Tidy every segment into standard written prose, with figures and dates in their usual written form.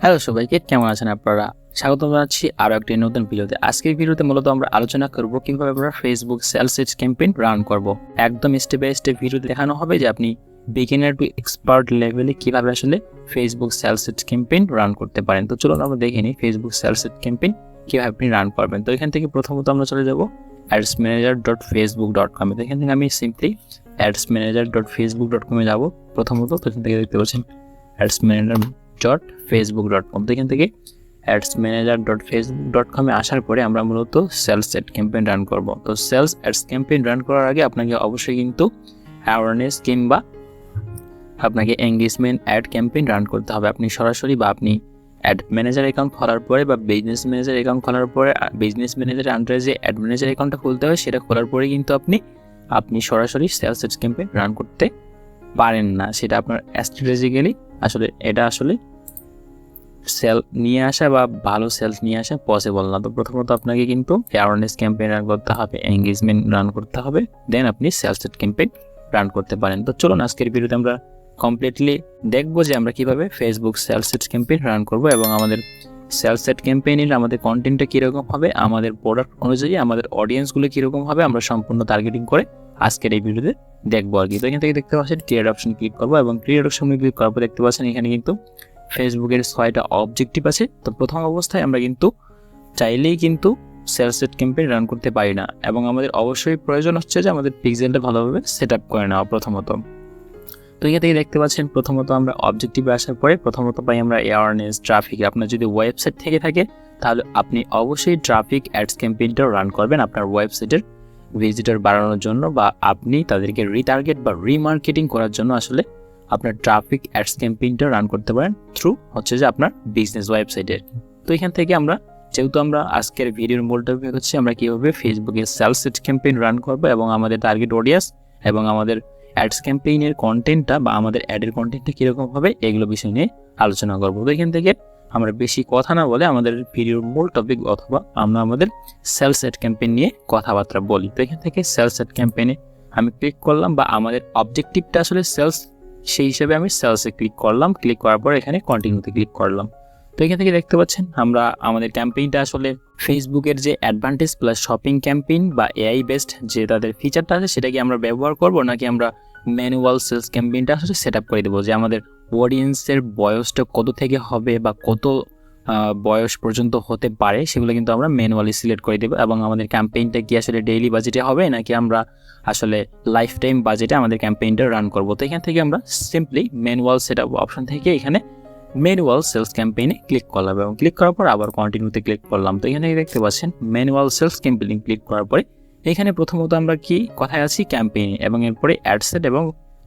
Hello সবাইকে, কেমন আছেন আপনারা? স্বাগত জানাচ্ছি আরও একটি নতুন ভিডিওতে। আজকের ভিডিওতে মূলত আমরা আলোচনা করব কিভাবে আমরা ফেসবুক সেলস ক্যাম্পেইন রান করব। একদম স্টেপ বাই স্টেপ ভিডিওতে দেখানো হবে যে আপনি বিগিনার টু এক্সপার্ট লেভেলে কিভাবে আসলে ফেসবুক সেলস ক্যাম্পেইন রান করতে পারেন। তো চলুন আমরা দেখে নিই ফেসবুক সেলস ক্যাম্পেইন কিভাবে আপনি রান করবেন। তো এখান থেকে প্রথমত আমরা চলে যাব adsmanager.facebook.com এ। তো এখান থেকে আমি সিম্পলি adsmanager.facebook.com এ যাব প্রথমত। তো এখান থেকে দেখতে পাচ্ছেন adsmanager.facebook.com। তো এখান থেকে adsmanager.facebook.com এ আসার পরে আমরা মূলত সেলস অ্যাড ক্যাম্পেইন রান করব। তো সেলস অ্যাডস ক্যাম্পেইন রান করার আগে আপনাকে অবশ্যই কিন্তু অ্যাওয়ারনেস কিংবা আপনাকে এঙ্গেজমেন্ট অ্যাড ক্যাম্পেইন রান করতে হবে। আপনি সরাসরি বা আপনি অ্যাড ম্যানেজার অ্যাকাউন্ট খোলার পরে বা বিজনেস ম্যানেজার অ্যাকাউন্ট খোলার পরে বিজনেস ম্যানেজারের আন্ডারে যে অ্যাড ম্যানেজার অ্যাকাউন্টটা খুলতে হয় সেটা খোলার পরে কিন্তু আপনি সরাসরি সেলস অ্যাডস ক্যাম্পেইন রান করতে পারেন না। সেটা আপনার স্ট্র্যাটেজিক্যালি আসলে এটা আসলে সেল নিয়ে আসা বা ভালো সেলস নিয়ে আসা পসিবল না। তো প্রথমত আপনাকে কিন্তু অ্যাওয়ারনেস ক্যাম্পেইন রান করতে হবে, এঙ্গেজমেন্ট রান করতে হবে, দেন আপনি সেলস অ্যাড ক্যাম্পেইন রান করতে পারেন। তো চলুন আজকের ভিডিওতে আমরা কমপ্লিটলি দেখবো যে আমরা কিভাবে Facebook sales ad campaign run করব এবং আমাদের সেলস অ্যাড ক্যাম্পেইনের আমাদের কন্টেন্টটা কীরকম হবে, আমাদের প্রোডাক্ট অনুযায়ী আমাদের অডিয়েন্সগুলো কীরকম হবে, আমরা সম্পূর্ণ টার্গেটিং করে আজকের এই ভিডিওতে দেখবো আর কি। তো এখান থেকে দেখতে পাচ্ছেন ক্রিয়েট অপশন ক্লিক করবো এবং ক্রিয়েট অপশনে ক্লিক করার পর দেখতে পাচ্ছেন এখানে কিন্তু ফেসবুকের 6টা অবজেক্টিভ আছে। তো প্রথম অবস্থায় আমরা কিন্তু চাইলেই কিন্তু সেলস অ্যাড ক্যাম্পেইন রান করতে পারি না এবং আমাদের অবশ্যই প্রয়োজন হচ্ছে যে আমাদের পিক্সেলটা ভালোভাবে সেট আপ করে নেওয়া প্রথমত। তো এখান থেকে দেখতে পাচ্ছেন প্রথমত আমরা অবজেক্টিভে আসার পরে প্রথমত পাই আমরা অ্যাওয়ারনেস, ট্রাফিক। আপনার যদি ওয়েবসাইট থেকে থাকে তাহলে আপনি অবশ্যই ট্রাফিক অ্যাডস ক্যাম্পেইনটাও রান করবেন আপনার ওয়েবসাইটের ভিজিটর বাড়ানোর জন্য বা আপনি তাদেরকে রিটার্গেট বা রিমার্কেটিং করার জন্য আসলে আপনার ট্রাফিক অ্যাডস ক্যাম্পেইনটা রান করতে পারেন থ্রু হচ্ছে যে আপনার বিজনেস ওয়েবসাইটের। তো এখান থেকে আমরা যেহেতু আমরা আজকের ভিডিওর মূল টপিক হচ্ছে আমরা কীভাবে ফেসবুকে সেলস অ্যাড ক্যাম্পেইন রান করবো এবং আমাদের টার্গেট অডিয়েন্স এবং আমাদের অ্যাডস ক্যাম্পেইনের কন্টেন্টটা বা আমাদের অ্যাডের কন্টেন্টটা কীরকম হবে এগুলো বিষয় নিয়ে আলোচনা করবো। তো এখান থেকে আমরা বেশি কথা না বলে আমাদের ভিডিওর মূল টপিক অথবা আমরা আমাদের সেলস অ্যাড ক্যাম্পেইন নিয়ে কথাবার্তা বলি। তো এখান থেকে সেলস অ্যাড ক্যাম্পেইনে আমি ক্লিক করলাম বা আমাদের অবজেক্টিভটা আসলে সেলস, সেই হিসেবে আমি সেলসে ক্লিক করলাম। ক্লিক করার পর এখানে কন্টিনিউতে ক্লিক করলাম। তো এখান থেকে দেখতে পাচ্ছেন আমরা আমাদের ক্যাম্পেইনটা আসলে ফেসবুকের যে অ্যাডভান্টেজ প্লাস শপিং ক্যাম্পেইন বা এআই বেসড যে তাদের ফিচারটা আছে সেটা কি আমরা ব্যবহার করব নাকি আমরা ম্যানুয়াল সেলস ক্যাম্পেইনটা আসলে সেট আপ করে দেবো, যে আমাদের অডিয়েন্সের বয়সটা কত থেকে হবে বা কত বয়স পর্যন্ত হতে পারে সেগুলো কিন্তু আমরা ম্যানুয়ালি সিলেক্ট করে দেবো এবং আমাদের ক্যাম্পেইনটা কি আসলে ডেইলি বাজেটে হবে নাকি আমরা আসলে লাইফ টাইম বাজেটে আমাদের ক্যাম্পেইনটা রান করব। তো এখান থেকে আমরা simply manual set up option থেকে এখানে ম্যানুয়াল সেলস ক্যাম্পেইনে ক্লিক করলাম এবং ক্লিক করার পর আবার কন্টিনিউতে ক্লিক করলাম। তো এখানে দেখতে পাচ্ছেন ম্যানুয়াল সেলস ক্যাম্পেইন ক্লিক করার পরে এখানে প্রথমত আমরা কি কথায় আছি ক্যাম্পেইনে এবং এরপরে অ্যাড সেট এবং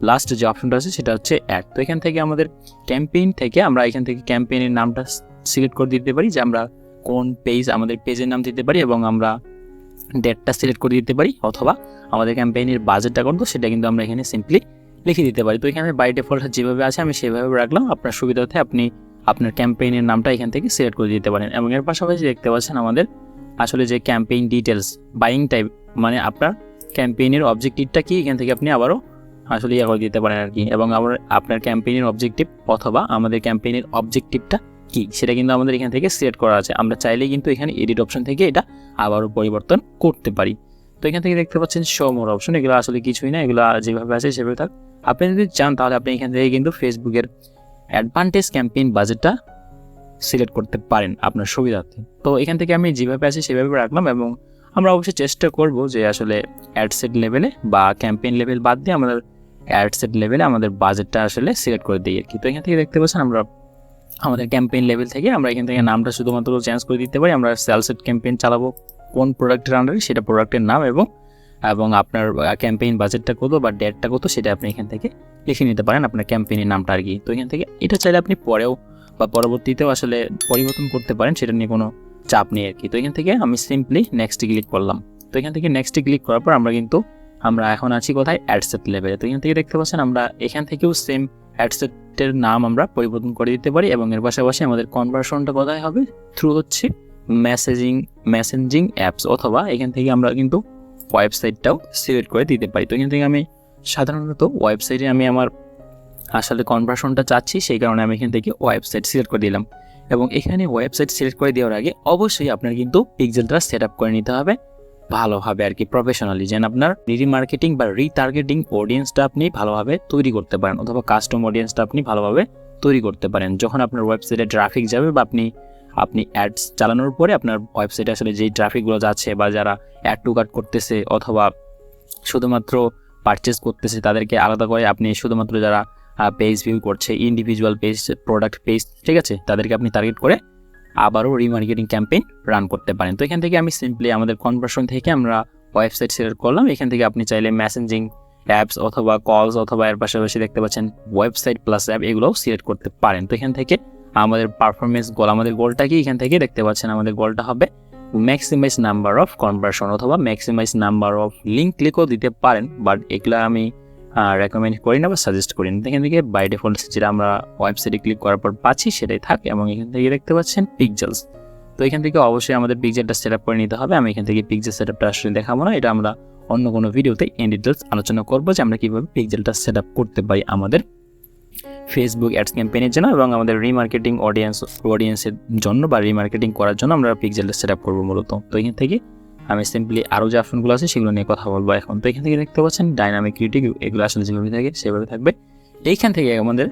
লাস্ট যে অপশনটা আছে সেটা হচ্ছে অ্যাড। তো এখান থেকে আমাদের ক্যাম্পেইন থেকে আমরা এখান থেকে ক্যাম্পেইনের নামটা সিলেক্ট করে দিতে পারি যে আমরা কোন পেজ, আমাদের পেজের নাম দিতে পারি এবং আমরা ডেটটা সিলেক্ট করে দিতে পারি অথবা আমাদের ক্যাম্পেইনের বাজেটটা কত সেটা কিন্তু আমরা এখানে সিম্পলি লিখে দিতে পারি। তো এখানে বাই ডিফল্ট যেভাবে আছে আমি সেভাবে রাখলাম। আপনার সুবিধার্থে আপনি আপনার ক্যাম্পেইনের নামটা এখান থেকে সিলেক্ট করে দিতে পারেন এবং এর পাশাপাশি দেখতে পাচ্ছেন আমাদের আসলে যে ক্যাম্পেইন ডিটেলস বাইং টাইপ, মানে আপনার ক্যাম্পেইনের অবজেক্টিভটা কি এখান থেকে আপনি আবারও আসলে ইয়ে করে দিতে পারেন আর কি। এবং আপনার ক্যাম্পেইনের অবজেক্টিভ অথবা আমাদের ক্যাম্পেইনের অবজেক্টিভটা কি সেটা কিন্তু আমাদের এখান থেকে সিলেক্ট করা আছে। আমরা চাইলেই কিন্তু এখানে এডিট অপশন থেকে এটা আবারও পরিবর্তন করতে পারি। তো এখান থেকে দেখতে পাচ্ছেন শো মোর অপশন, এগুলো আসলে কিছুই না, এগুলো যেভাবে আছে সেভাবে থাক। আপনি যদি চান তাহলে আপনি এখান থেকে কিন্তু ফেসবুকের অ্যাডভান্টেজ ক্যাম্পেইন বাজেটটা সিলেক্ট করতে পারেন আপনার সুবিধার্থে। তো এখান থেকে আমি যেভাবে আছে সেভাবে রাখলাম এবং আমরা অবশ্যই চেষ্টা করব যে আসলে অ্যাডসেট লেভেলে বা ক্যাম্পেইন লেভেল বাদ দিয়ে আমাদের অ্যাডসেট লেভেলে আমাদের বাজেটটা আসলে সিলেক্ট করে দিই আর কি। তো এখান থেকে দেখতে পাচ্ছেন আমরা আমাদের ক্যাম্পেইন লেভেল থেকে আমরা এখান থেকে নামটা শুধুমাত্র চেঞ্জ করে দিতে পারি। আমরা সেলস অ্যাড ক্যাম্পেইন চালাবো কোন প্রোডাক্টের আন্ডারে সেটা প্রোডাক্টের নাম এবং আপনার ক্যাম্পেইন বাজেটটা কত বা ডেটটা কত সেটা আপনি এখান থেকে লিখে নিতে পারেন আপনার ক্যাম্পেইনের নামটা আর কি। তো এখান থেকে এটা চাইলে আপনি পরেও বা পরবর্তীতেও আসলে পরিবর্তন করতে পারেন, সেটা নিয়ে কোনো চাপ নেই আর কি। তো এখান থেকে আমি সিম্পলি নেক্সটে ক্লিক করলাম। তো এখান থেকে নেক্সটে ক্লিক করার পর আমরা এখন আছি কোথায়, অ্যাডসেট লেভেলে। তো এখান থেকে দেখতে পাচ্ছেন আমরা এখান থেকেও সেম অ্যাডসেটের নাম আমরা পরিবর্তন করে দিতে পারি এবং এর পাশাপাশি আমাদের কনভার্সনটা কোথায় হবে, থ্রু হচ্ছে মেসেঞ্জিং অ্যাপস অথবা এখান থেকে আমরা কিন্তু ওয়েবসাইটটাও সিলেক্ট করে দিতে পারি। তো এখান থেকে আমি সাধারণত ওয়েবসাইটে আমি আমার আসলে কনভার্সনটা চাচ্ছি, সেই কারণে আমি এখান থেকে ওয়েবসাইট সিলেক্ট করে দিলাম। এবং এখানে ওয়েবসাইট সিলেক্ট করে দেওয়ার আগে অবশ্যই আপনার কিন্তু পিক্সেলটা সেট আপ করে নিতে হবে ভালোভাবে আর কি, প্রফেশনালি, যেন আপনার রিমার্কেটিং বা রিটার্গেটিং অডিয়েন্সটা আপনি ভালোভাবে তৈরি করতে পারেন অথবা কাস্টম অডিয়েন্সটা আপনি ভালোভাবে তৈরি করতে পারেন। যখন আপনার ওয়েবসাইটে ট্রাফিক যাবে বা আপনি অ্যাডস চালানোর পরে আপনার ওয়েবসাইটে আসলে যেই ট্রাফিকগুলো যাচ্ছে বা যারা অ্যাড টু কার্ট করতেছে অথবা শুধুমাত্র পারচেস করতেছে তাদেরকে আলাদা করে আপনি শুধুমাত্র যারা পেজ ভিউ করছে, ইন্ডিভিজুয়াল পেজ, প্রোডাক্ট পেজ, ঠিক আছে, তাদেরকে আপনি টার্গেট করে আবারও রিমার্কেটিং ক্যাম্পেইন রান করতে পারেন। তো এখান থেকে আমি সিম্পলি আমাদের কনভার্সন থেকে আমরা ওয়েবসাইট সিলেক্ট করলাম। এখান থেকে আপনি চাইলে মেসেঞ্জিং অ্যাপস অথবা কলস অথবা এর পাশাপাশি দেখতে পাচ্ছেন ওয়েবসাইট প্লাস অ্যাপ, এগুলোও সিলেক্ট করতে পারেন। তো এখান থেকে আমাদের পারফরমেন্স গোল, আমাদের গোলটা কি, এখান থেকে দেখতে পাচ্ছেন আমাদের গোলটা হবে ম্যাক্সিমাইজ নাম্বার অফ কনভার্সন অথবা ম্যাক্সিমাইজ নাম্বার অফ লিঙ্ক ক্লিকও দিতে পারেন, বাট এগুলো আমি রেকমেন্ড করি না বা সাজেস্ট করি না। এখান থেকে বাই ডিফল্ট যেটা আমরা ওয়েবসাইটে ক্লিক করার পর পাচ্ছি সেটাই থাকে। এবং এখান থেকে দেখতে পাচ্ছেন পিক্সেলস, তো এখান থেকে অবশ্যই আমাদের পিক্সেলটা সেট আপ করে নিতে হবে। আমি এখান থেকে পিক্সেল সেট আপটা আসলে দেখাবো না, এটা আমরা অন্য কোনো ভিডিওতে ইন ডিটেলস আলোচনা করবো যে আমরা কীভাবে পিক্সেলটা সেট আপ করতে পারি আমাদের ফেসবুক অ্যাডস ক্যাম্পেইনের জন্য এবং আমাদের রিমার্কেটিং অডিয়েন্সের জন্য বা রিমার্কেটিং করার জন্য আমরা পিক্সেলটা সেট আপ করবো মূলত। তো এখান থেকে আমি সিম্পলি আরও যে অপশনগুলো আছে সেগুলো নিয়ে কথা বলবো এখন। তো এখান থেকে দেখতে পাচ্ছেন ডাইনামিক ক্রিয়েটিভ, এগুলো আসলে যেভাবে থাকে সেভাবে থাকবে। এইখান থেকে আমাদের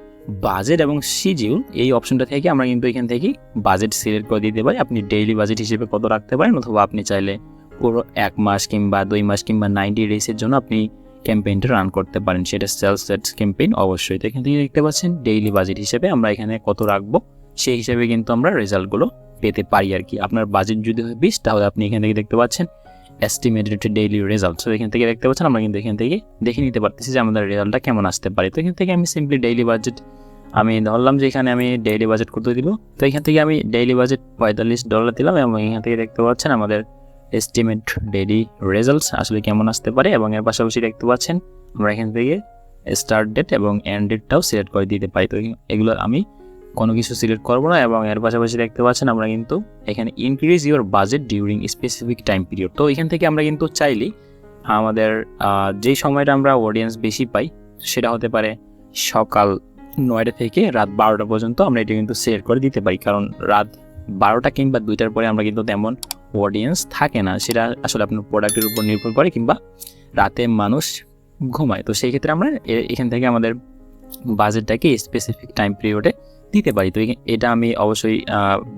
বাজেট এবং শিডিউল এই অপশনটা থেকে আমরা কিন্তু এখান থেকে বাজেট সিলেক্ট করে দিতে পারি। আপনি ডেইলি বাজেট হিসেবে কত রাখতে পারেন অথবা আপনি চাইলে পুরো 1 মাস কিংবা 2 মাস কিংবা 90 ডেজের জন্য আপনি ক্যাম্পেইনটা রান করতে পারেন, সেটা সেলস অ্যাডস ক্যাম্পেইন অবশ্যই। তো এখান থেকে দেখতে পাচ্ছেন ডেইলি বাজেট হিসেবে আমরা এখানে কত রাখবো সেই হিসেবে কিন্তু আমরা রেজাল্টগুলো পেতে পারি আর কি। আপনার বাজেট যদি হয় 20, তাহলে আপনি এখান থেকে দেখতে পাচ্ছেন এস্টিমেটেড ডেইলি রেজাল্ট। তো এখান থেকে দেখতে পাচ্ছেন আমরা কিন্তু এখান থেকে দেখে নিতে পারতেছি যে আমাদের রেজাল্টটা কেমন আসতে পারে। তো এখান থেকে আমি সিম্পলি ডেইলি বাজেট আমি ধরলাম যে এখানে আমি ডেইলি বাজেট কত দিব। তো এখান থেকে আমি ডেইলি বাজেট $45 দিলাম এবং এখান থেকে দেখতে পাচ্ছেন আমাদের এস্টিমেট ডেইলি রেজাল্টস আসলে কেমন আসতে পারে। এবং এর পাশাপাশি দেখতে পাচ্ছেন আমরা এখান থেকে স্টার্ট ডেট এবং এন্ড ডেটটাও সিলেক্ট করে দিতে পারি। তো এগুলো আমি কোনো কিছু সিলেক্ট করবো না। এবং এর পাশাপাশি দেখতে পাচ্ছেন আমরা কিন্তু এখানে increase your budget during specific time period. তো এখান থেকে আমরা কিন্তু চাইলেই আমাদের যেই সময়টা আমরা অডিয়েন্স বেশি পাই সেটা হতে পারে সকাল 9টা থেকে রাত 12টা পর্যন্ত, আমরা এটা কিন্তু সিলেক্ট করে দিতে পারি। কারণ রাত 12টা কিংবা 2টার পরে আমরা কিন্তু তেমন অডিয়েন্স থাকে না, সেটা আসলে আপনার প্রোডাক্টের উপর নির্ভর করে কিংবা রাতে মানুষ ঘুমায়। তো সেই ক্ষেত্রে আমরা এখান থেকে আমাদের বাজেটটাকে স্পেসিফিক টাইম পিরিয়ডে দিতে পারি। তো এটা আমি অবশ্যই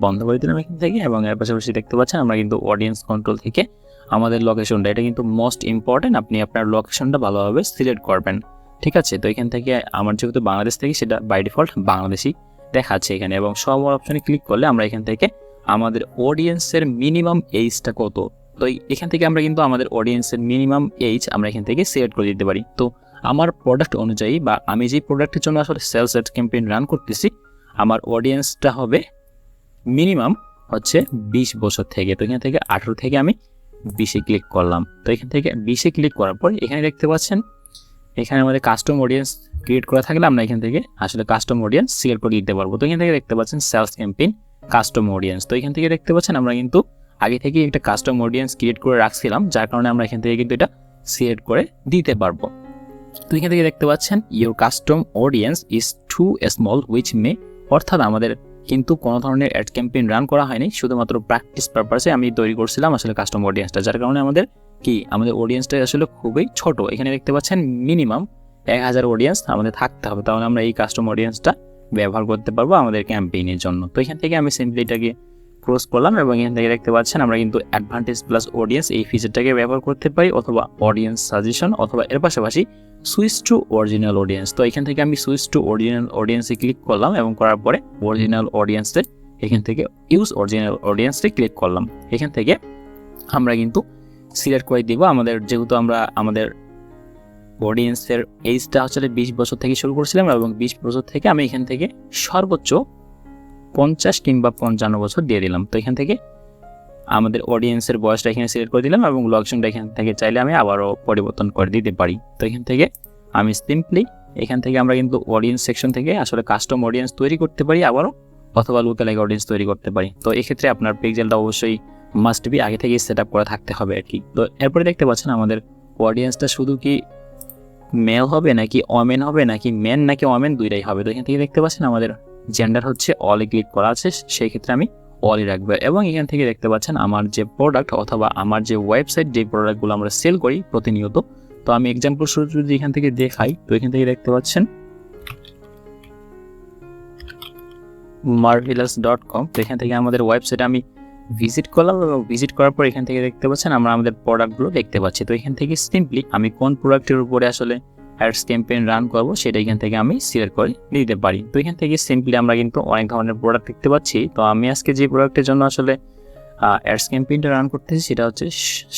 বন্ধ করে দিলাম এখান থেকে। এবং এর পাশাপাশি দেখতে পাচ্ছেন আমরা কিন্তু অডিয়েন্স কন্ট্রোল থেকে আমাদের লোকেশনটা, এটা কিন্তু মোস্ট ইম্পর্টেন্ট, আপনি আপনার লোকেশনটা ভালোভাবে সিলেক্ট করবেন, ঠিক আছে। তো এখান থেকে আমার যেহেতু বাংলাদেশ থেকে সেটা বাই ডিফল্ট বাংলাদেশি দেখাচ্ছে এখানে। এবং সব অপশনে ক্লিক করলে আমরা এখান থেকে আমাদের অডিয়েন্সের মিনিমাম এইজটা কত, তো এখান থেকে আমরা কিন্তু আমাদের অডিয়েন্সের মিনিমাম এইজ আমরা এখান থেকে সিলেক্ট করে দিতে পারি। তো আমার প্রোডাক্ট অনুযায়ী বা আমি যে প্রোডাক্টের জন্য আসলে সেলস অ্যাড ক্যাম্পেইন রান করতেছি আমার অডিয়েন্সটা হবে মিনিমাম হচ্ছে 20 বছর থেকে। তো এখান থেকে 18 থেকে আমি 20-এ ক্লিক করলাম। তো এখান থেকে 20-এ ক্লিক করার পর এখানে দেখতে পাচ্ছেন এখানে আমাদের কাস্টম অডিয়েন্স ক্রিয়েট করা থাকলে আমরা এখান থেকে আসলে কাস্টম অডিয়েন্স সিলেক্ট করে দিতে পারবো। তো এখান থেকে দেখতে পাচ্ছেন সেলস ক্যাম্পেইন কাস্টম অডিয়েন্স। তো এখান থেকে দেখতে পাচ্ছেন আমরা কিন্তু আগে থেকে একটা কাস্টম অডিয়েন্স ক্রিয়েট করে রাখছিলাম, যার কারণে আমরা এখান থেকে কিন্তু এটা সিলেক্ট করে দিতে পারবো। তো এখান থেকে দেখতে পাচ্ছেন your custom audience is too small which may, অর্থাৎ আমাদের কিন্তু কোনো ধরনের অ্যাড ক্যাম্পেইন রান করা হয়নি, শুধুমাত্র প্র্যাকটিস পারপাসে আমি তৈরি করছিলাম আসলে কাস্টম অডিয়েন্সটা, যার কারণে আমাদের অডিয়েন্সটা আসলে খুবই ছোট। এখানে দেখতে পাচ্ছেন মিনিমাম 1000 অডিয়েন্স আমাদের থাকতে হবে, তাহলে আমরা এই কাস্টম অডিয়েন্সটা ব্যবহার করতে পারবো আমাদের ক্যাম্পেইনের জন্য। তো এখান থেকে আমি সিম্পলি এটাকে ক্লোজ করলাম এবং এখান থেকে দেখতে পাচ্ছেন আমরা কিন্তু অ্যাডভান্টেজ প্লাস অডিয়েন্স এই ফিচারটাকে ব্যবহার করতে পারি, অথবা অডিয়েন্স সাজেশন, অথবা এর পাশাপাশি সুইচ টু অরিজিনাল অডিয়েন্স। তো এখান থেকে আমি সুইচ টু অরিজিনাল অডিয়েন্সে ক্লিক করলাম এবং করার পরে অরিজিনাল অডিয়েন্সে এখান থেকে ইউজ অরিজিনাল অডিয়েন্সে ক্লিক করলাম। এখান থেকে আমরা কিন্তু সিলেক্ট করে দিব আমাদের, যেহেতু আমরা আমাদের অডিয়েন্সের এইজটা আসলে 20 বছর থেকে শুরু করেছিলাম এবং 20 বছর থেকে আমি এখান থেকে সর্বোচ্চ 50 কিংবা 55 বছর দিয়ে দিলাম। তো এখান থেকে আমাদের অডিয়েন্সের বয়সটা এখানে সিলেক্ট করে দিলাম এবং লোকেশনটা এখান থেকে চাইলে আমি আবারও পরিবর্তন করে দিতে পারি। তো এখান থেকে আমি সিম্পলি এখান থেকে আমরা কিন্তু অডিয়েন্স সেকশন থেকে আসলে কাস্টম অডিয়েন্স তৈরি করতে পারি আবারও, অথবা লোকাল অডিয়েন্স তৈরি করতে পারি। তো এক্ষেত্রে আপনার পিক্সেলটা অবশ্যই মাস্ট বি আগে থেকে সেট আপ করা থাকতে হবে আর কি। তো এরপরে দেখতে পাচ্ছেন আমাদের অডিয়েন্সটা শুধু কি মেল হবে নাকি ওমেন হবে নাকি মেন নাকি ওমেন দুইটাই হবে। তো এখান থেকে দেখতে পাচ্ছেন আমাদের জেন্ডার হচ্ছে অলে ক্লিক করা আছে, সেই ক্ষেত্রে আমি অলই রাখবো। এবং এখান থেকে দেখতে পাচ্ছেন আমার যে প্রোডাক্ট অথবা আমার যে ওয়েবসাইট, যে প্রোডাক্টগুলো আমরা সেল করি প্রতিনিয়ত, তো আমি এক্সাম্পল শুরু যদি এখান থেকে দেখাই, তো এখান থেকে দেখতে পাচ্ছেন marvelous.com। তো এখান থেকে আমাদের ওয়েবসাইটে আমি ভিজিট করলাম এবং ভিজিট করার পর এখান থেকে দেখতে পাচ্ছেন আমরা আমাদের প্রোডাক্টগুলো দেখতে পাচ্ছি। তো এখান থেকে সিম্পলি আমি কোন প্রোডাক্টের উপরে আসলে অ্যাডস ক্যাম্পেইন রান করব সেটা এখান থেকে আমি সিলেক্ট করে দিতে পারি। তো এখান থেকে সিম্পলি আমরা কিন্তু অনেক ধরনের প্রোডাক্ট দেখতে পাচ্ছি। তো আমি আজকে যে প্রোডাক্টের জন্য আসলে অ্যাডস ক্যাম্পেইনটা রান করতেছি সেটা হচ্ছে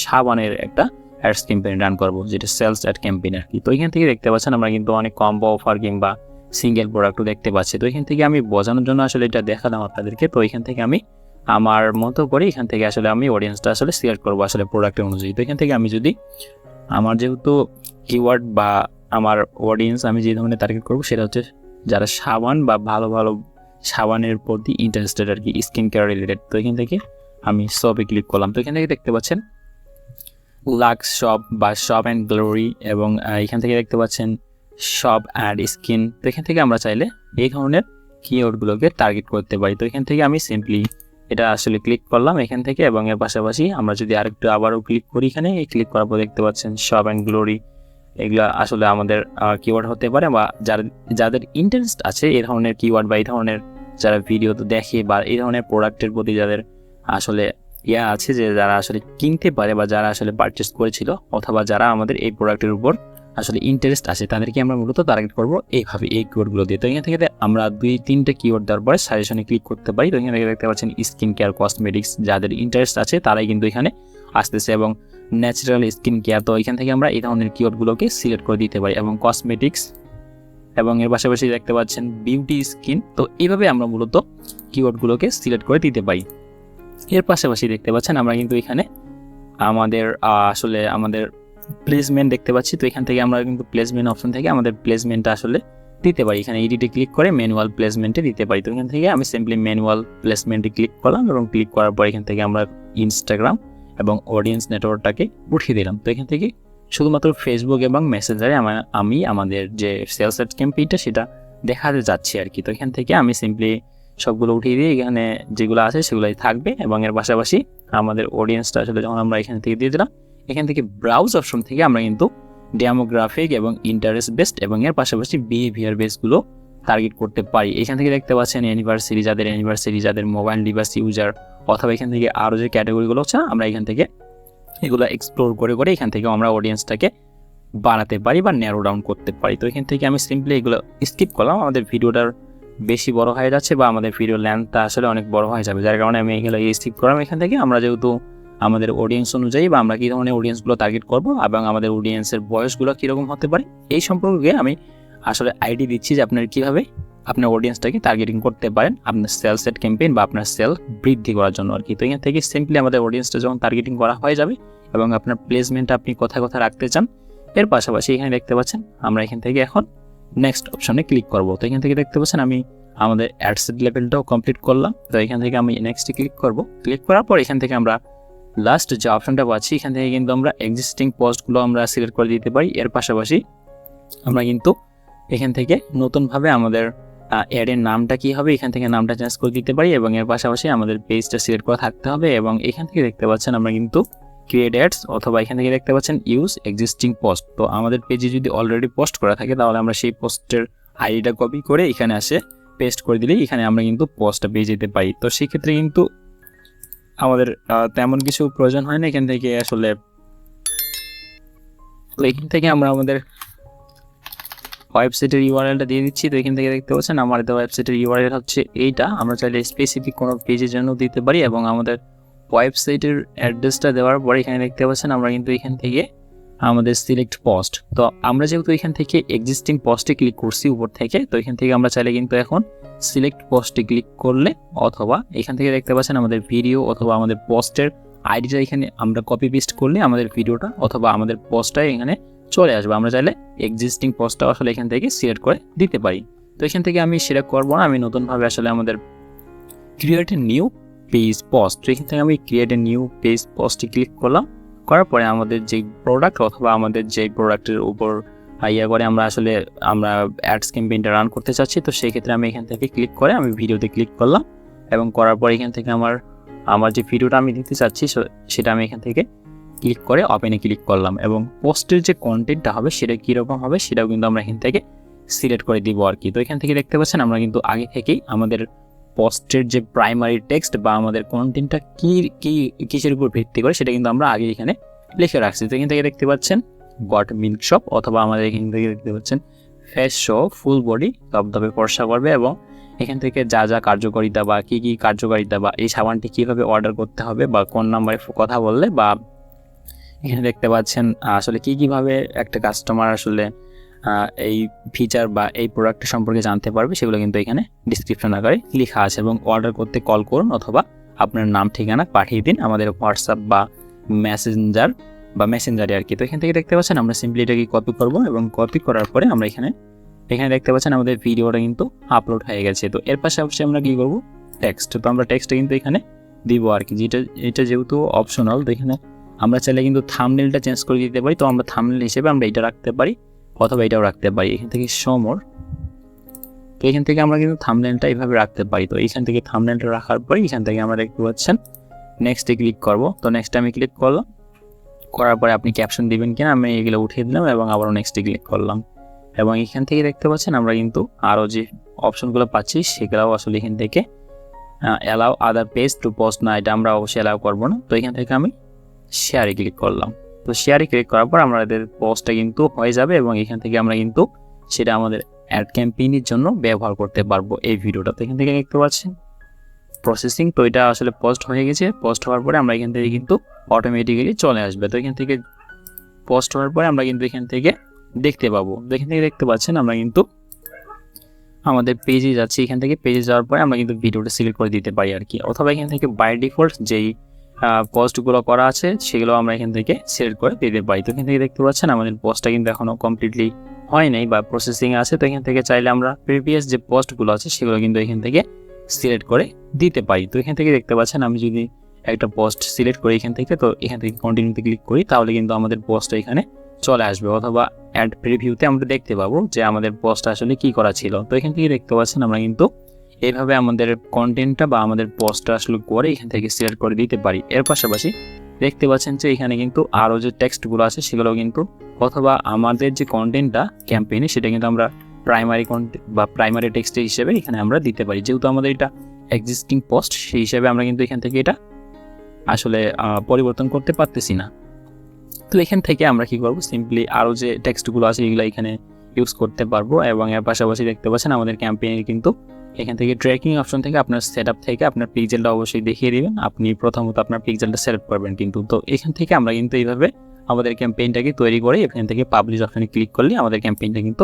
সাবানের একটা অ্যাডস ক্যাম্পেইন রান করব, যেটা সেলস অ্যাড ক্যাম্পেইন আর কি। তো এখান থেকে দেখতে পাচ্ছেন আমরা কিন্তু অনেক কম্বো অফার কিংবা সিঙ্গেল প্রোডাক্টও দেখতে পাচ্ছি। তো এখান থেকে আমি বোঝানোর জন্য আসলে এটা দেখালাম আপনাদেরকে। তো এখান থেকে আমি আমার মতো করে এখান থেকে আসলে আমি অডিয়েন্সটা আসলে সিলেক্ট করবো আসলে প্রোডাক্টের অনুযায়ী। তো এখান থেকে আমি যদি আমার যেহেতু কিওয়ার্ড বা আমার অডিয়েন্স আমি যে ধরনের টার্গেট করবো সেটা হচ্ছে যারা সাবান বা ভালো ভালো সাবানের প্রতি ইন্টারেস্টেড আর কি, স্কিন কেয়ার রিলেটেড। তো এখান থেকে আমি শপে ক্লিক করলাম। তো এখান থেকে দেখতে পাচ্ছেন লাক্স শপ বা শপ অ্যান্ড গ্লোরি, এবং এখান থেকে দেখতে পাচ্ছেন শপ অ্যান্ড স্কিন। তো এখান থেকে আমরা চাইলে এই ধরনের কিওয়ার্ডগুলোকে টার্গেট করতে পারি। তো এখান থেকে আমি সিম্পলি এটা আসলে ক্লিক করলাম এখান থেকে, এবং এর পাশাপাশি আমরা যদি আরেকটু আবারও ক্লিক করি, এখানে এই ক্লিক করার পর দেখতে পাচ্ছেন শপ অ্যান্ড গ্লোরি। এগুলো আসলে আমাদের কিওয়ার্ড হতে পারে, বা যাদের ইন্টারেস্ট আছে এই ধরনের কিওয়ার্ড বা এই ধরনের যারা ভিডিও তো দেখে বা এই ধরনের প্রোডাক্টের প্রতি যাদের আসলে আছে, যে যারা আসলে কিনতে পারে বা যারা আসলে পারচেস করেছিল অথবা যারা আমাদের এই প্রোডাক্টের উপর আসলে ইন্টারেস্ট আছে, তাদেরকে আমরা মূলত টার্গেট করবো এইভাবে এই কিওয়ার্ডগুলো দিয়ে। তো এখান থেকে আমরা 2-3টা কিওয়ার্ড দেওয়ার পরে সাজেশনে ক্লিক করতে পারি। তো এখান থেকে দেখতে পাচ্ছেন স্কিন কেয়ার কসমেটিক্স, যাদের ইন্টারেস্ট আছে তারাই কিন্তু এখানে আসতেছে, এবং ন্যাচারাল স্কিন কেয়ার। তো এখান থেকে আমরা এই ধরনের কিওয়ার্ডগুলোকে সিলেক্ট করে দিতে পারি, এবং কসমেটিক্স, এবং এর পাশাপাশি দেখতে পাচ্ছেন বিউটি স্কিন। তো এইভাবে আমরা মূলত কিওয়ার্ডগুলোকে সিলেক্ট করে দিতে পারি। এর পাশাপাশি দেখতে পাচ্ছেন আমরা কিন্তু এখানে আমাদের আসলে আমাদের প্লেসমেন্ট দেখতে পাচ্ছি। তো এখান থেকে আমরা কিন্তু প্লেসমেন্ট অপশন থেকে আমাদের প্লেসমেন্টটা আসলে দিতে পারি। এখানে এডিটে ক্লিক করে ম্যানুয়াল প্লেসমেন্টে দিতে পারি। তো এখান থেকে আমি সিম্পলি ম্যানুয়াল প্লেসমেন্টে ক্লিক করলাম, এবং ক্লিক করার পর এখান থেকে আমরা ইনস্টাগ্রাম এবং অডিয়েন্স নেটওয়ার্কটাকে উঠিয়ে দিলাম। তো এখান থেকে শুধুমাত্র ফেসবুক এবং মেসেঞ্জারে আমি আমাদের যে সেলস অ্যাড ক্যাম্পেইনটা সেটা দেখাতে যাচ্ছি আর কি। তো এখান থেকে আমি সিম্পলি সবগুলো উঠিয়ে দিয়ে এখানে যেগুলো আছে সেগুলোই থাকবে, এবং এর পাশাপাশি আমাদের অডিয়েন্সটা আসলে যখন আমরা এখান থেকে দিয়ে দিলাম, এখান থেকে ব্রাউজ অপশন থেকে আমরা কিন্তু ডেমোগ্রাফিক এবং ইন্টারেস্ট বেসড এবং এর পাশাপাশি বিহেভিয়ার বেসগুলো টার্গেট করতে পারি। এখান থেকে দেখতে পাচ্ছেন অ্যানিভার্সারি, যাদের মোবাইল ডিভাইস ইউজার, অথবা এখান থেকে আরও যে ক্যাটাগরিগুলো হচ্ছে আমরা এখান থেকে এগুলো এক্সপ্লোর করে এখান থেকে আমরা অডিয়েন্সটাকে বাড়াতে পারি বা ন্যারো ডাউন করতে পারি। তো এখান থেকে আমি সিম্পলি এগুলো স্কিপ করলাম, আমাদের ভিডিওটার বেশি বড় হয়ে যাচ্ছে বা আমাদের ভিডিও লেন্থটা আসলে অনেক বড় হয়ে যাবে, যার কারণে আমি এগুলো স্কিপ করলাম। এখান থেকে আমরা যেহেতু আমাদের অডিয়েন্স অনুযায়ী বা আমরা কী ধরনের অডিয়েন্সগুলো টার্গেট করবো এবং আমাদের অডিয়েন্সের বয়সগুলো কীরকম হতে পারে এই সম্পর্কে আমি আসলে আইডি দিচ্ছি যে আপনার কীভাবে আপনার অডিয়েন্সটাকে টার্গেটিং করতে পারেন আপনার সেলস অ্যাড ক্যাম্পেইন বা আপনার সেল বৃদ্ধি করার জন্য আর কি। তো এখান থেকে সিম্পলি আমাদের অডিয়েন্সটা যখন টার্গেটিং করা হয়ে যাবে এবং আপনার প্লেসমেন্টটা আপনি কোথায় রাখতে চান, এর পাশাপাশি এখানে দেখতে পাচ্ছেন আমরা এখান থেকে এখন নেক্সট অপশনে ক্লিক করব। তো এখান থেকে দেখতে পাচ্ছেন আমি আমাদের অ্যাডসেট লেভেলটাও কমপ্লিট করলাম। তো এখান থেকে আমি নেক্সটে ক্লিক করব। ক্লিক করার পর এখান থেকে আমরা লাস্ট যে অপশনটা পাচ্ছি এখান থেকে কিন্তু আমরা এক্সিস্টিং পোস্টগুলো আমরা সিলেক্ট করে দিতে পারি। এর পাশাপাশি আমরা কিন্তু এখান থেকে নতুনভাবে আমাদের অ্যাডের নামটা কী হবে এখান থেকে নামটা চেঞ্জ করে দিতে পারি, এবং এর পাশাপাশি আমাদের পেজটা সিলেক্ট করা থাকতে হবে। এবং এখান থেকে দেখতে পাচ্ছেন আমরা কিন্তু ক্রিয়েট অ্যাডস, অথবা এখান থেকে দেখতে পাচ্ছেন ইউজ এক্সিস্টিং পোস্ট। তো আমাদের পেজে যদি অলরেডি পোস্ট করা থাকে তাহলে আমরা সেই পোস্টের আইডিটা কপি করে এখানে আসে পেস্ট করে দিলেই এখানে আমরা কিন্তু পোস্টটা পেয়ে যেতে পারি। তো সেক্ষেত্রে কিন্তু আমাদের তেমন কিছু প্রয়োজন হয় না এখান থেকে আসলে। তো এখান থেকে আমরা আমাদের ওয়েবসাইটের ইউআরএলটা দিয়ে দিচ্ছি। তো এখান থেকে দেখতে পাচ্ছেন আমাদের ওয়েবসাইটের ইউআরএল হচ্ছে এইটা। আমরা চাইলে স্পেসিফিক কোনো পেজের জন্য দিতে পারি, এবং আমাদের ওয়েবসাইটের অ্যাড্রেসটা দেওয়ার পরে এখানে দেখতে পাচ্ছেন আমরা কিন্তু এখান থেকে আমাদের সিলেক্ট পোস্ট। তো আমরা যেহেতু এখান থেকে এক্সিস্টিং পোস্টে ক্লিক করছি উপর থেকে, তো এখান থেকে আমরা চাইলে কিন্তু এখন সিলেক্ট পোস্টে ক্লিক করলে, অথবা এখান থেকে দেখতে পাচ্ছেন আমাদের ভিডিও অথবা আমাদের পোস্টের আইডিটা এখানে আমরা কপি পেস্ট করলে আমাদের ভিডিওটা অথবা আমাদের পোস্টটা এখানে চলে আসবে। আমরা চাইলে এক্সিস্টিং পোস্টটা আসলে এখান থেকে সিলেক্ট করে দিতে পারি। তো এখান থেকে আমি সেটা করবো না, আমি নতুনভাবে আসলে আমাদের create a new page post, তো এখান থেকে আমি ক্রিয়েট এ নিউ পেজ পোস্টে ক্লিক করলাম। করার পরে আমাদের যে প্রোডাক্ট অথবা আমাদের যে প্রোডাক্টের উপর ইয়া করে আমরা আসলে আমরা অ্যাডস ক্যাম্পেইনটা রান করতে চাচ্ছি। তো সেই ক্ষেত্রে আমি এখান থেকে ক্লিক করে আমি ভিডিওতে ক্লিক করলাম এবং করার পর এখান থেকে আমার যে ভিডিওটা আমি দিতে চাচ্ছি সেটা আমি এখান থেকে ক্লিক করে ওপেনে ক্লিক করলাম এবং পোস্টের যে কন্টেন্টটা হবে সেটা কীরকম হবে সেটাও কিন্তু আমরা এখান থেকে সিলেক্ট করে দিব আর কি। তো এখান থেকে দেখতে পাচ্ছেন আমরা কিন্তু আগে থেকেই আমাদের পোস্টের যে প্রাইমারি টেক্সট বা আমাদের কন্টেন্টটা কিসের উপর ভিত্তি করে সেটা কিন্তু আমরা আগে এখানে লিখে রাখছি। তো এখান থেকে দেখতে পাচ্ছেন গট মিল্ক শপ, অথবা আমাদের এখান থেকে দেখতে পাচ্ছেন ফেস শো ফুল বডি ধবধবে ফর্সা করবে, এবং এখান থেকে যা যা কার্যকারিতা বা কী কার্যকারিতা বা এই সাবানটি কীভাবে অর্ডার করতে হবে বা কোন নাম্বারে কথা বললে, বা এখানে দেখতে পাচ্ছেন আসলে কীভাবে একটা কাস্টমার আসলে এই ফিচার বা এই প্রোডাক্টের সম্পর্কে জানতে পারবে সেগুলো কিন্তু এখানে ডিসক্রিপশন আকারে লেখা আছে। এবং অর্ডার করতে কল করুন অথবা আপনার নাম ঠিকানা পাঠিয়ে দিন আমাদের হোয়াটসঅ্যাপ বা মেসেঞ্জারে আর কি। তো এখান থেকে দেখতে পাচ্ছেন আমরা সিম্পলি এটাকে কপি করব এবং কপি করার পরে আমরা এখানে দেখতে পাচ্ছেন আমাদের ভিডিওটা কিন্তু আপলোড হয়ে গেছে। তো এর পাশাপাশি আমরা কী করব, টেক্সট। তো আমরা টেক্সটটা কিন্তু এখানে দিব আর কি, এটা যেহেতু অপশনাল। তো এখানে আমরা চাইলে কিন্তু থাম্বনেলটা চেঞ্জ করে দিতে পারি। তো আমরা থাম্বনেল হিসেবে আমরা এটা রাখতে পারি অথবা এটাও রাখতে পারি। এখান থেকে সমর, তো এখান থেকে আমরা কিন্তু থাম্বনেলটা এইভাবে রাখতে পারি। তো এইখান থেকে থাম্বনেলটা রাখার পরে এখান থেকে আমরা দেখতে পাচ্ছেন নেক্সটে ক্লিক করব। তো নেক্সটে আমি ক্লিক করলাম, করার পরে আপনি ক্যাপশন দিবেন কিনা আমি এগুলো উঠিয়ে দিলাম এবং আবারও নেক্সটে ক্লিক করলাম। এবং এখান থেকে দেখতে পাচ্ছেন আমরা কিন্তু আরও যে অপশনগুলো পাচ্ছি সেগুলোও আসলে এখান থেকে অ্যালাউ আদার পেজ টু পোস্ট না, এটা আমরা অবশ্যই অ্যালাউ করবো না। তো এখান থেকে আমি শেয়ারে ক্লিক করলাম। তো শেয়ারে ক্লিক করার পর আমাদের পোস্টটা কিন্তু হয়ে যাবে এবং এখান থেকে আমরা কিন্তু সেটা আমাদের অ্যাড ক্যাম্পেইনের জন্য ব্যবহার করতে পারবো এই ভিডিওটা। তো এখান থেকে দেখতে পাচ্ছেন প্রসেসিং, তো এটা আসলে পোস্ট হয়ে গেছে। পোস্ট হওয়ার পরে আমরা এখান থেকে কিন্তু অটোমেটিক্যালি চলে আসবে। তো এখান থেকে পোস্ট হওয়ার পরে আমরা কিন্তু এখান থেকে দেখতে পাবো। তো এখান থেকে দেখতে পাচ্ছেন আমরা কিন্তু আমাদের পেজে যাচ্ছি। এখান থেকে পেজে যাওয়ার পরে আমরা কিন্তু ভিডিওটা সিলেক্ট করে দিতে পারি আর কি, অথবা এখান থেকে বাই ডিফল্ট যেই পোস্টগুলো করা আছে সেগুলো আমরা এখান থেকে সিলেক্ট করে দিতে পারি। তো এখান থেকে দেখতে পাচ্ছেন আমাদের পোস্টটা কিন্তু এখনও কমপ্লিটলি হয় নাই বা প্রসেসিং আছে। তো এখান থেকে চাইলে আমরা প্রিভিয়াস যে পোস্টগুলো আছে সেগুলো কিন্তু এখান থেকে সিলেক্ট করে দিতে পারি। তো এখান থেকে দেখতে পাচ্ছেন আমি যদি একটা পোস্ট সিলেক্ট করি এখান থেকে, তো এখান থেকে কন্টিনিউতে ক্লিক করি তাহলে কিন্তু আমাদের পোস্টটা এখানে চলে আসবে, অথবা অ্যাড প্রিভিউতে আমরা দেখতে পাবো যে আমাদের পোস্টটা আসলে কি করা ছিল। তো এখান থেকে দেখতে পাচ্ছেন আমরা কিন্তু এইভাবে আমাদের কন্টেন্টটা বা আমাদের পোস্টটা আসলে করে এখান থেকে সিলেক্ট করে দিতে পারি। এর পাশাপাশি দেখতে পাচ্ছেন যে এখানে কিন্তু আরও যে টেক্সটগুলো আছে সেগুলো কিন্তু, অথবা আমাদের যে কন্টেন্টটা ক্যাম্পেইনে সেটা কিন্তু আমরা প্রাইমারি কন্টেন্ট বা প্রাইমারি টেক্সট হিসেবে এখানে আমরা দিতে পারি। যেহেতু আমাদের এটা এক্সিস্টিং পোস্ট সেই হিসেবে আমরা কিন্তু এখান থেকে এটা আসলে পরিবর্তন করতে পারতেছি না। তো এখান থেকে আমরা কি করব, সিম্পলি আরও যে টেক্সটগুলো আছে এগুলো এখানে ইউজ করতে পারবো। এবং এর পাশাপাশি দেখতে পাচ্ছেন আমাদের ক্যাম্পেইনে কিন্তু এখান থেকে ট্র্যাকিং অপশন থেকে আপনার সেটআপ থেকে আপনার পিক্সেলটা অবশ্যই দেখিয়ে দিবেন। আপনি প্রথমত আপনার পিক্সেলটা সিলেক্ট করবেন কিন্তু। তো এখান থেকে আমরা কিন্তু এইভাবে আমাদের ক্যাম্পেইনটাকে তৈরি করে এখান থেকে পাবলিশ অপশনে ক্লিক করলে আমাদের ক্যাম্পেইনটা কিন্তু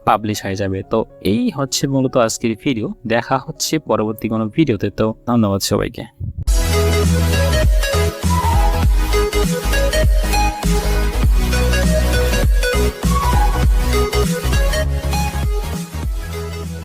পাবলিশ হয়ে যাবে। তো এই হচ্ছে মূলত আজকের ভিডিও। দেখা হচ্ছে পরবর্তী কোনো ভিডিওতে। তো ধন্যবাদ সবাইকে।